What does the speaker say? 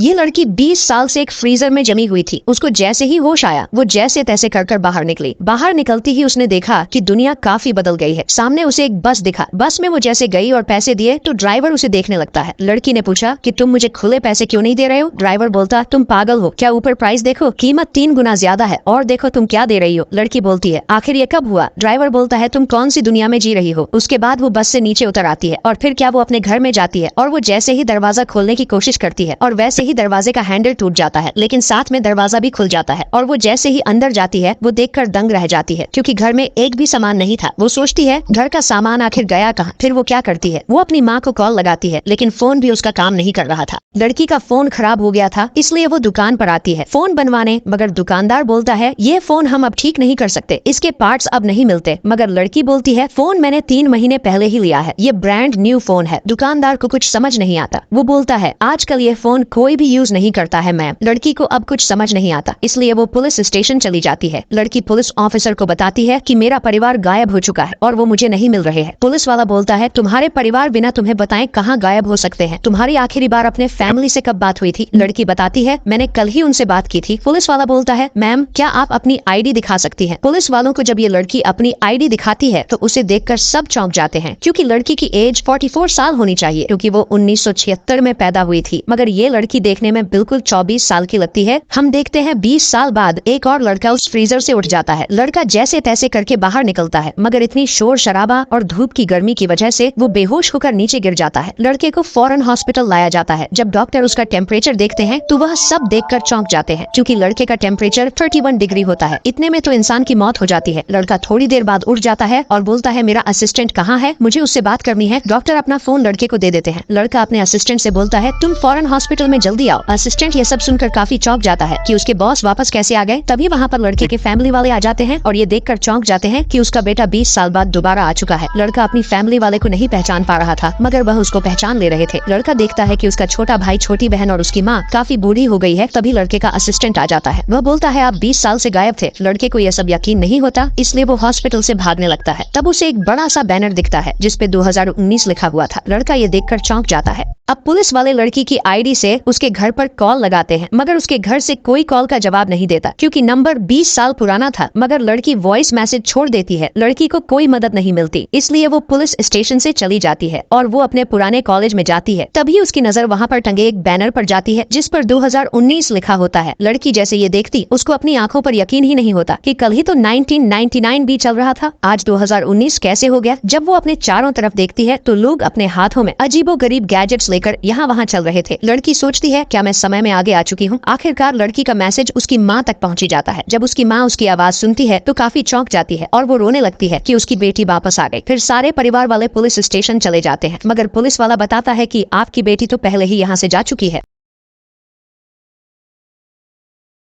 ये लड़की 20 साल से एक फ्रीजर में जमी हुई थी। उसको जैसे ही होश आया वो जैसे तैसे कर बाहर निकली। बाहर निकलती ही उसने देखा कि दुनिया काफी बदल गई है। सामने उसे एक बस दिखा। बस में वो जैसे गई और पैसे दिए तो ड्राइवर उसे देखने लगता है। लड़की ने पूछा कि तुम मुझे खुले पैसे क्यों नहीं दे रहे हो? ड्राइवर बोलता, तुम पागल हो क्या? ऊपर प्राइस देखो, कीमत 3 गुना ज्यादा है और देखो तुम क्या दे रही हो। लड़की बोलती है, आखिर ये कब हुआ? ड्राइवर बोलता है, तुम कौन सी दुनिया में जी रही हो? उसके बाद वो बस से नीचे उतर आती है और फिर क्या वो अपने घर में जाती है और वो जैसे ही दरवाजा खोलने की कोशिश करती है और वैसे ही दरवाजे का हैंडल टूट जाता है, लेकिन साथ में दरवाजा भी खुल जाता है और वो जैसे ही अंदर जाती है वो देखकर दंग रह जाती है क्योंकि घर में एक भी सामान नहीं था। वो सोचती है घर का सामान आखिर गया कहाँ? फिर वो क्या करती है, वो अपनी माँ को कॉल लगाती है लेकिन फोन भी उसका काम नहीं कर रहा था। लड़की का फोन खराब हो गया था इसलिए वो दुकान पर आती है फोन बनवाने, मगर दुकानदार बोलता है ये फोन हम अब ठीक नहीं कर सकते, इसके पार्ट्स अब नहीं मिलते। मगर लड़की बोलती है, फोन मैंने 3 महीने पहले ही लिया है, ये ब्रांड न्यू फोन है। दुकानदार को कुछ समझ नहीं आता। वो बोलता है, आजकल ये फोन कोई भी यूज नहीं करता है मैम। लड़की को अब कुछ समझ नहीं आता इसलिए वो पुलिस स्टेशन चली जाती है। लड़की पुलिस ऑफिसर को बताती है कि मेरा परिवार गायब हो चुका है और वो मुझे नहीं मिल रहे हैं। पुलिस वाला बोलता है, तुम्हारे परिवार बिना तुम्हें बताएं कहाँ गायब हो सकते हैं? तुम्हारी आखिरी बार अपने फैमिली से कब बात हुई थी? लड़की बताती है, मैंने कल ही उनसे बात की थी। पुलिस वाला बोलता है, मैम क्या आप अपनी आईडी दिखा सकती हैं? पुलिस वालों को जब ये लड़की अपनी आईडी दिखाती है तो उसे देखकर सब चौंक जाते हैं क्योंकि लड़की की एज 44 साल होनी चाहिए क्योंकि वो 1976 में पैदा हुई थी, मगर ये लड़की देखने में बिल्कुल 24 साल की लगती है। हम देखते हैं 20 साल बाद एक और लड़का उस फ्रीजर से उठ जाता है। लड़का जैसे तैसे करके बाहर निकलता है मगर इतनी शोर शराबा और धूप की गर्मी की वजह से वो बेहोश होकर नीचे गिर जाता है। लड़के को फौरन हॉस्पिटल लाया जाता है। जब डॉक्टर उसका टेम्परेचर देखते हैं तो वह सब देखकर चौंक जाते हैं क्योंकि लड़के का टेम्परेचर 31 डिग्री होता है। इतने में तो इंसान की मौत हो जाती है। लड़का थोड़ी देर बाद उठ जाता है और बोलता है, मेरा असिस्टेंट कहाँ है? मुझे उससे बात करनी है। डॉक्टर अपना फोन लड़के को दे देते हैं। लड़का अपने असिस्टेंट से बोलता है, तुम फौरन हॉस्पिटल में जल्दी आओ। असिस्टेंट ये सब सुनकर काफी चौंक जाता है कि उसके बॉस वापस कैसे आ गए। तभी वहाँ पर लड़के के फैमिली वाले आ जाते हैं और ये देखकर चौंक जाते हैं कि उसका बेटा 20 साल बाद दोबारा आ चुका है। लड़का अपनी फैमिली वाले को नहीं पहचान पा रहा था मगर वह उसको पहचान ले रहे थे। लड़का देखता है कि उसका छोटा भाई, छोटी बहन और उसकी माँ काफी बूढ़ी हो गई है। तभी लड़के का असिस्टेंट आ जाता है। वह बोलता है, आप 20 साल से गायब थे। लड़के को यह सब यकीन नहीं होता इसलिए वो हॉस्पिटल से भागने लगता है। तब उसे एक बड़ा सा बैनर दिखता है जिसपे 2019 लिखा हुआ था। लड़का ये देखकर चौंक जाता है। अब पुलिस वाले लड़की की आईडी से उसके घर पर कॉल लगाते हैं मगर उसके घर से कोई कॉल का जवाब नहीं देता क्योंकि नंबर 20 साल पुराना था। मगर लड़की वॉइस मैसेज छोड़ देती है। लड़की को कोई मदद नहीं मिलती इसलिए वो पुलिस स्टेशन से चली जाती है और वो अपने पुराने कॉलेज में जाती है। तभी उसकी नजर वहाँ पर टंगे एक बैनर पर जाती है जिस पर 2019 लिखा होता है। लड़की जैसे ये देखती उसको अपनी आंखों पर यकीन ही नहीं होता कि कल ही तो 1999 भी चल रहा था, आज 2019 कैसे हो गया। जब वो अपने चारों तरफ देखती है तो लोग अपने हाथों में अजीबोगरीब गैजेट्स लेकर यहाँ वहाँ चल रहे थे। लड़की सोचती है, क्या मैं समय में आगे आ चुकी हूँ? आखिरकार लड़की का मैसेज उसकी माँ तक पहुँची जाता है। जब उसकी माँ उसकी आवाज सुनती है तो काफी चौंक जाती है और वो रोने लगती है कि उसकी बेटी वापस आ गई। फिर सारे परिवार वाले पुलिस स्टेशन चले जाते हैं मगर पुलिस वाला बताता है कि आपकी बेटी तो पहले ही यहाँ से जा चुकी है।